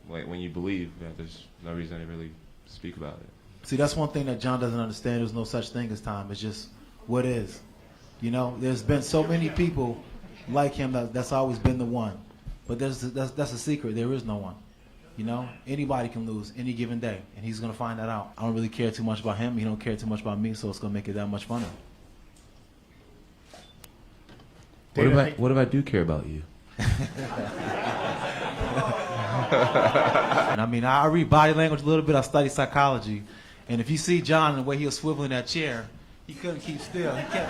when you believe, there's no reason to really speak about it. See, that's one thing that Jon doesn't understand. There's no such thing as time. It's just what is. You know, there's been so many people like him that's always been the one. But that's a secret. There is no one. You know, anybody can lose any given day, and he's going to find that out. I don't really care too much about him. He don't care too much about me, so it's going to make it that much funner. What if I do care about you? And I mean, I read body language a little bit. I study psychology. And if you see Jon and the way he was swiveling that chair, he couldn't keep still. He kept...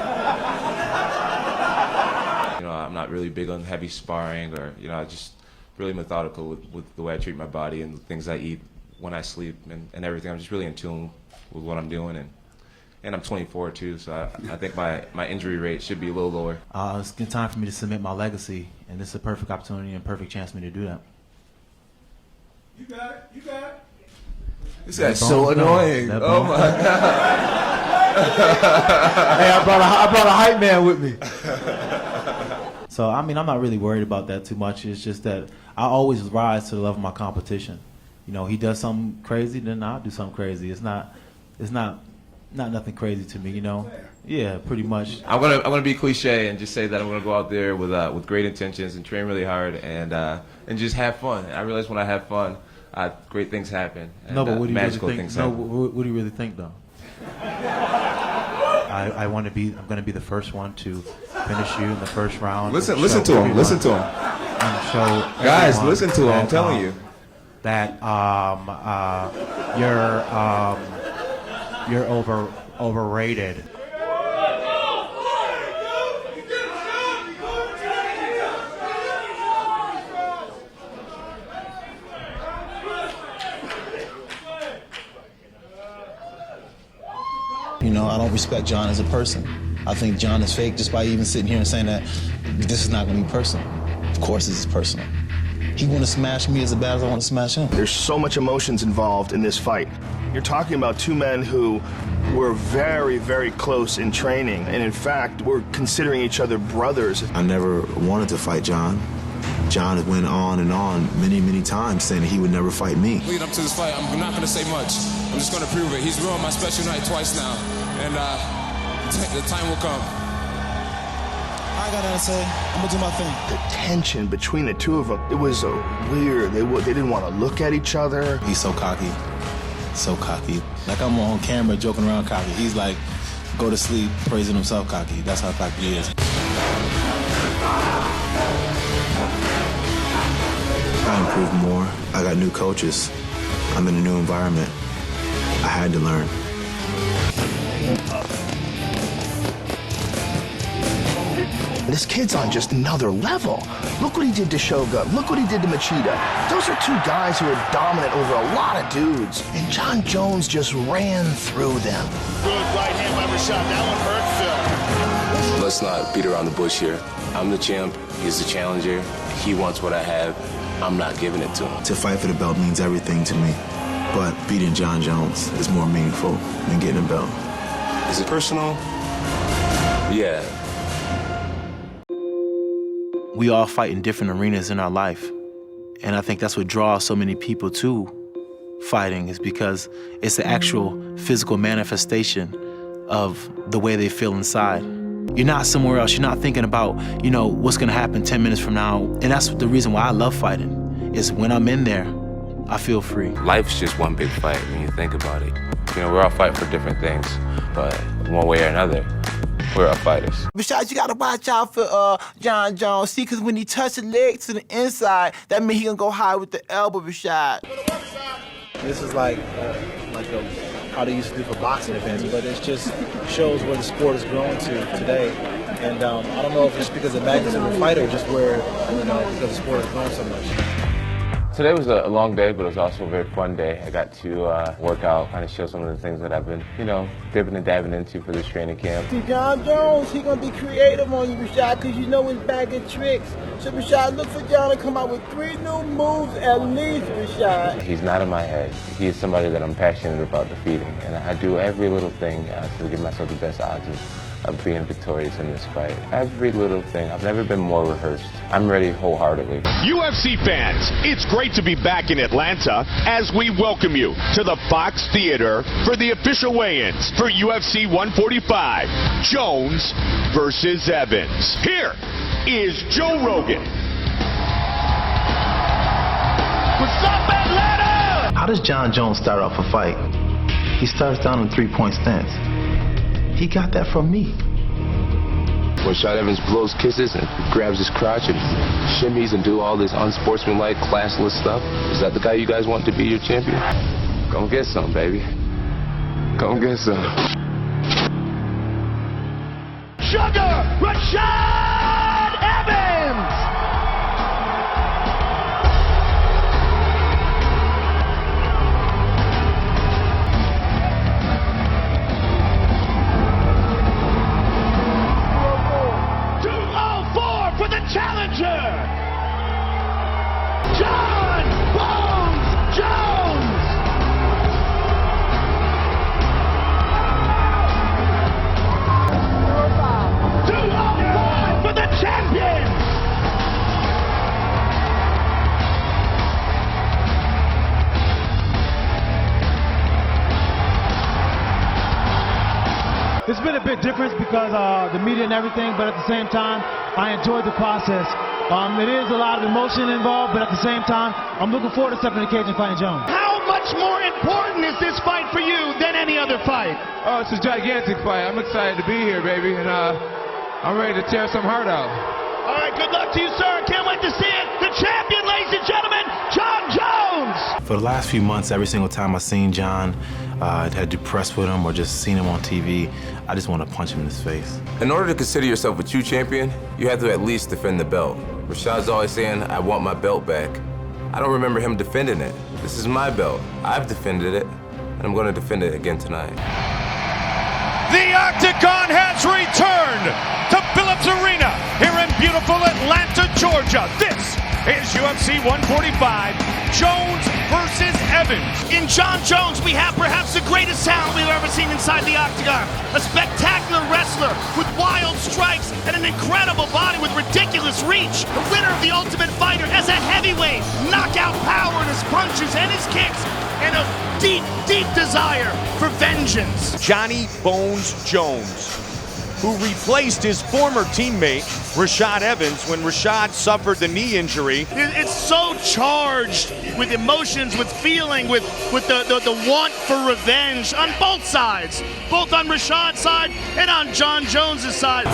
You know, I'm not really big on heavy sparring, or I just really methodical with the way I treat my body and the things I eat, when I sleep, and everything. I'm just really in tune with what I'm doing, and I'm 24 too, so I think my injury rate should be a little lower. It's good time for me to cement my legacy, and this is a perfect opportunity and perfect chance for me to do that. You got it. You got it. This guy's so annoying. Oh my God. Hey, I brought a hype man with me. So I mean, I'm not really worried about that too much. It's just that I always rise to the level of my competition. You know, he does something crazy, then I'll do something crazy. It's not nothing crazy to me. You know. Yeah, pretty much. I'm gonna be cliche and just say that I'm gonna go out there with great intentions and train really hard and just have fun. I realize when I have fun, great things happen. And, no, but what do you magical really think? things No, happen. what do you really think, though? I'm going to be the first one to finish you in the first round. Listen to him. Listen to him. Guys, listen to him. I'm telling you that you're overrated. You know, I don't respect Jon as a person. I think Jon is fake just by even sitting here and saying that this is not going to be personal. Of course this is personal. He want to smash me as bad as I want to smash him. There's so much emotions involved in this fight. You're talking about two men who were very, very close in training, and in fact, were considering each other brothers. I never wanted to fight Jon. Jon went on and on many, many times saying that he would never fight me. Lead up to this fight, I'm not going to say much. I'm just going to prove it. He's ruined my special night twice now, and the time will come. I got nothing to say. I'm going to do my thing. The tension between the two of them, it was weird. They didn't want to look at each other. He's so cocky. So cocky. Like I'm on camera joking around cocky. He's like, go to sleep praising himself cocky. That's how cocky he is. I improved more. I got new coaches. I'm in a new environment. I had to learn. This kid's on just another level. Look what he did to Shogun. Look what he did to Machida. Those are two guys who are dominant over a lot of dudes. And Jon Jones just ran through them. Good right hand by Rashad. That one hurt Phil. Let's not beat around the bush here. I'm the champ. He's the challenger. He wants what I have. I'm not giving it to him. To fight for the belt means everything to me. But beating Jon Jones is more meaningful than getting a belt. Is it personal? Yeah. We all fight in different arenas in our life. And I think that's what draws so many people to fighting, is because it's the actual physical manifestation of the way they feel inside. You're not somewhere else. You're not thinking about, what's going to happen 10 minutes from now. And that's the reason why I love fighting, is when I'm in there, I feel free. Life's just one big fight when you think about it. We're all fighting for different things, but one way or another, we're all fighters. Rashad, you gotta watch out for Jon Jones. See, because when he touch the leg to the inside, that means he gonna go high with the elbow, Rashad. This is like how they used to do for boxing events, but it just shows where the sport has grown to today. And I don't know if it's because of the magnitude of the fighter, or just where, because the sport has grown so much. Today was a long day, but it was also a very fun day. I got to work out, kind of show some of the things that I've been, dipping and dabbing into for this training camp. See, Jon Jones, he gonna be creative on you, Rashad, because his bag of tricks. So, Rashad, look for Jon to come out with 3 new moves at least, Rashad. He's not in my head. He is somebody that I'm passionate about defeating, and I do every little thing to give myself the best odds of being victorious in this fight. Every little thing. I've never been more rehearsed. I'm ready wholeheartedly. UFC fans, it's great to be back in Atlanta as we welcome you to the Fox Theater for the official weigh-ins for UFC 145, Jones versus Evans. Here is Joe Rogan. What's up, Atlanta? How does Jon Jones start off a fight? He starts down in three-point stance. He got that from me. Rashad Evans blows kisses and grabs his crotch and shimmies and do all this unsportsmanlike, classless stuff. Is that the guy you guys want to be your champion? Go get some, baby. Go get some. Sugar Rashad Evans! For the challenger, Jon Jones! 205 for the champion! It's been a bit different because the media and everything, but at the same time, I enjoyed the process. It is a lot of emotion involved, but at the same time, I'm looking forward to stepping in the cage and fighting Jones. How much more important is this fight for you than any other fight? Oh, it's a gigantic fight. I'm excited to be here, baby, and I'm ready to tear some heart out. All right, good luck to you, sir. Can't wait to see it. The champion, ladies and gentlemen, Jon Jones! For the last few months, every single time I've seen Jon, I'd had to press with him or just seen him on TV, I just want to punch him in his face. In order to consider yourself a true champion, you have to at least defend the belt. Rashad's always saying, I want my belt back. I don't remember him defending it. This is my belt. I've defended it, and I'm going to defend it again tonight. The Octagon has returned to Phillips Arena here in beautiful Atlanta, Georgia. This is UFC 145, Jones versus Evans. In Jon Jones, we have perhaps the greatest talent we've ever seen inside the Octagon. A spectacular wrestler with wild strikes and an incredible body with ridiculous reach. The winner of the Ultimate Fighter as a heavyweight. Knockout power in his punches and his kicks. And a deep, deep desire for vengeance. Johnny Bones Jones, who replaced his former teammate, Rashad Evans, when Rashad suffered the knee injury. It's so charged with emotions, with feeling, with the want for revenge on both sides, both on Rashad's side and on Jon Jones' side.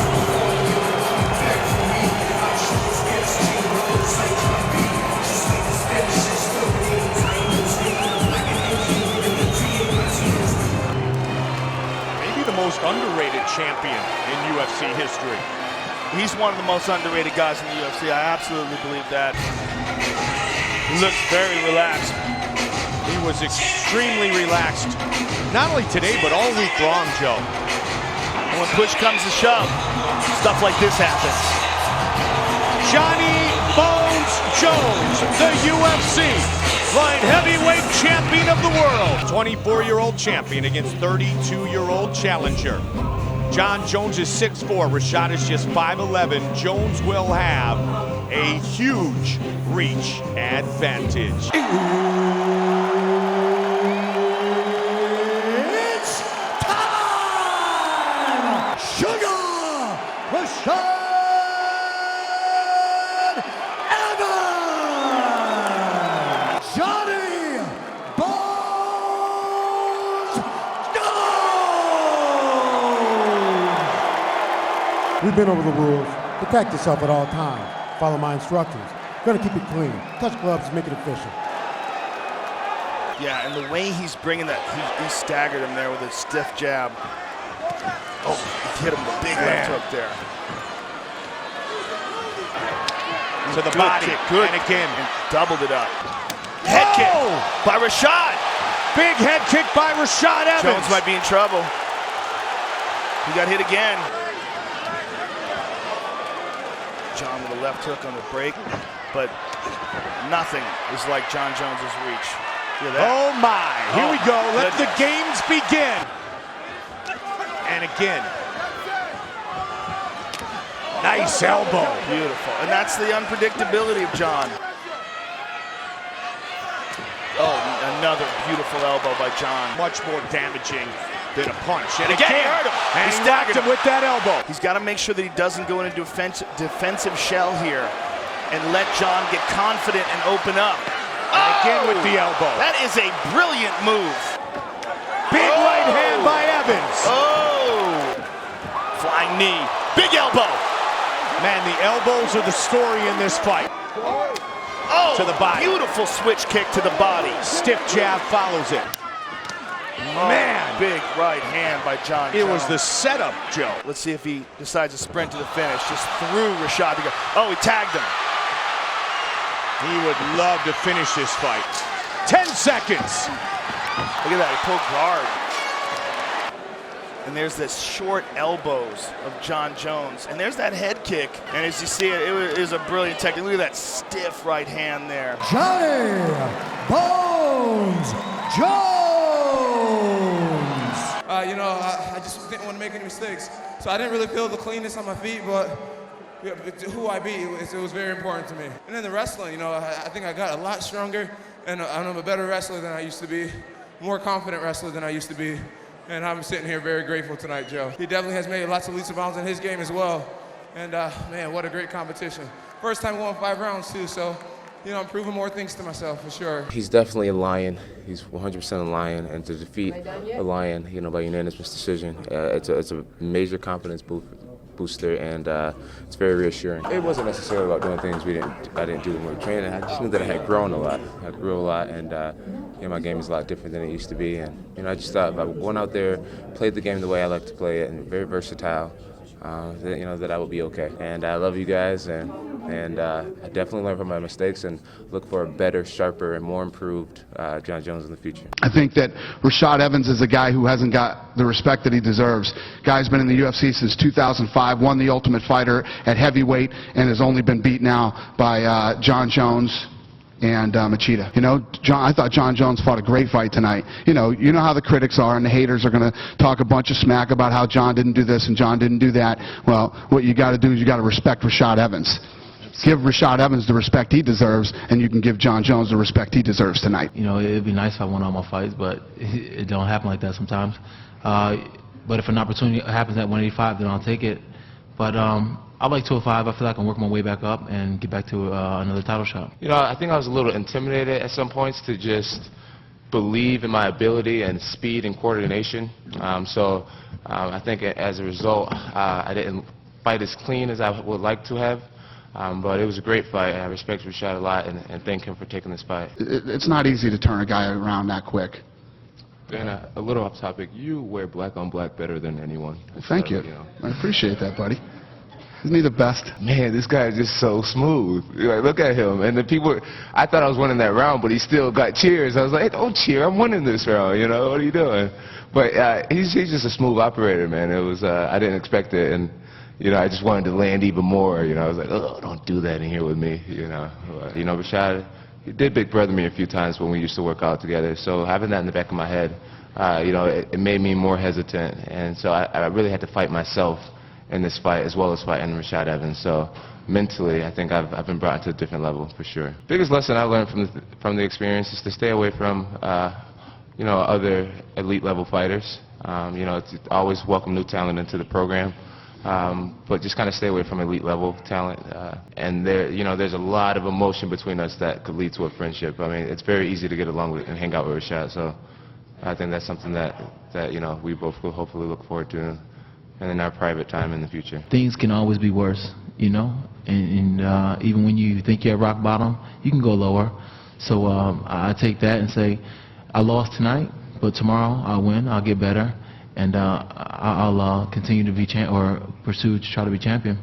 Most underrated champion in UFC history. He's one of the most underrated guys in the UFC. I absolutely believe that. He looks very relaxed. He was extremely relaxed, not only today, but all week long, Joe. And when push comes to shove, stuff like this happens. Johnny Bones Jones, the UFC light heavyweight champion of the world. 24-year-old champion against 32-year-old challenger. Jon Jones is 6'4", Rashad is just 5'11". Jones will have a huge reach advantage. It's time! Sugar Rashad Evans! Johnny Bones Jones! We've been over the rules. Protect yourself at all times. Follow my instructions. Gonna keep it clean. Touch gloves, make it official. Yeah, and the way he's bringing that, he staggered him there with a stiff jab. Oh, he hit him with a big left hook there. To the good body, kick, good. and again. And doubled it up. Head kick by Rashad. Big head kick by Rashad Evans. Jones might be in trouble. He got hit again. Jon with a left hook on the break, but nothing is like Jon Jones's reach. Oh my, here we go. Let the games begin. And again, Nice elbow. Beautiful. And that's the unpredictability of Jon. Oh, another beautiful elbow by Jon. Much more damaging than a punch. And Again, again, he hurt him. and He he knocked staggered him with that elbow. He's got to make sure that he doesn't go into defensive shell here and let Jon get confident and open up. And again with the elbow. That is a brilliant move. Big right hand by Evans. Oh! Flying knee. Big elbow. Man, the elbows are the story in this fight. Oh, to the body. Beautiful switch kick to the body. Stiff jab follows it. Oh, Man. Big right hand by Jon Jones. It was the setup, Joe. Let's see if he decides to sprint to the finish. Just threw Rashad to go. Oh, he tagged him. He would love to finish this fight. 10 seconds. Look at that, he pulled guard. And there's this short elbows of Jon Jones. And there's that head kick. And as you see it, it is a brilliant technique. Look at that stiff right hand there. Johnny Bones Jones! I just didn't want to make any mistakes. So I didn't really feel the cleanness on my feet, but who I beat, it was very important to me. And then the wrestling, I think I got a lot stronger, and I'm a better wrestler than I used to be, more confident wrestler than I used to be. And I'm sitting here very grateful tonight, Joe. He definitely has made lots of leaps and bounds in his game as well. And man, what a great competition. First time going 5 rounds too, so I'm proving more things to myself for sure. He's definitely a lion. He's 100% a lion, and to defeat a lion, by unanimous decision, it's a major confidence booster, and it's very reassuring. It wasn't necessarily about doing things I didn't do when we were training. I just knew that I had grown a lot. I grew a lot, and my game is a lot different than it used to be. And I just thought if I went out there, played the game the way I like to play it, and very versatile, that I would be okay. And I love you guys, and I definitely learn from my mistakes and look for a better, sharper, and more improved Jon Jones in the future. I think that Rashad Evans is a guy who hasn't got the respect that he deserves. Guy's been in the UFC since 2005, won the Ultimate Fighter at heavyweight, and has only been beat now by Jon Jones and Machida. I thought Jon Jones fought a great fight tonight. You know how the critics are, and the haters are going to talk a bunch of smack about how Jon didn't do this and Jon didn't do that. Well, what you got to do is you got to respect Rashad Evans. Give Rashad Evans the respect he deserves, and you can give Jon Jones the respect he deserves tonight. It'd be nice if I won all my fights, but it don't happen like that sometimes. But if an opportunity happens at 185, then I'll take it. But I like 205. I feel like I can work my way back up and get back to another title shot. I think I was a little intimidated at some points to just believe in my ability and speed and coordination. So I think as a result, I didn't fight as clean as I would like to have. But it was a great fight. I respect Rashad a lot and thank him for taking this fight. It's not easy to turn a guy around that quick. And a little off topic, you wear black on black better than anyone. Thank you. I appreciate that, buddy. Isn't he the best? Man, this guy is just so smooth. Look at him. And the people, I thought I was winning that round, but he still got cheers. I was like, hey, don't cheer. I'm winning this round. What are you doing? But he's just a smooth operator, man. It was, I didn't expect it. And I just wanted to land even more. I was like, oh, don't do that in here with me. Rashad, he did big brother me a few times when we used to work out together. So having that in the back of my head, it made me more hesitant. And so I really had to fight myself in this fight as well as fighting Rashad Evans. So mentally, I think I've been brought to a different level for sure. Biggest lesson I learned from the experience is to stay away from other elite level fighters. To always welcome new talent into the program. But just kind of stay away from elite level talent. And there's a lot of emotion between us that could lead to a friendship. I mean, it's very easy to get along with and hang out with Rashad. So I think that's something that we both will hopefully look forward to in our private time in the future. Things can always be worse, and even when you think you're at rock bottom, you can go lower. So I take that and say, I lost tonight, but tomorrow I'll win, I'll get better. And I'll continue to be pursue to try to be champion.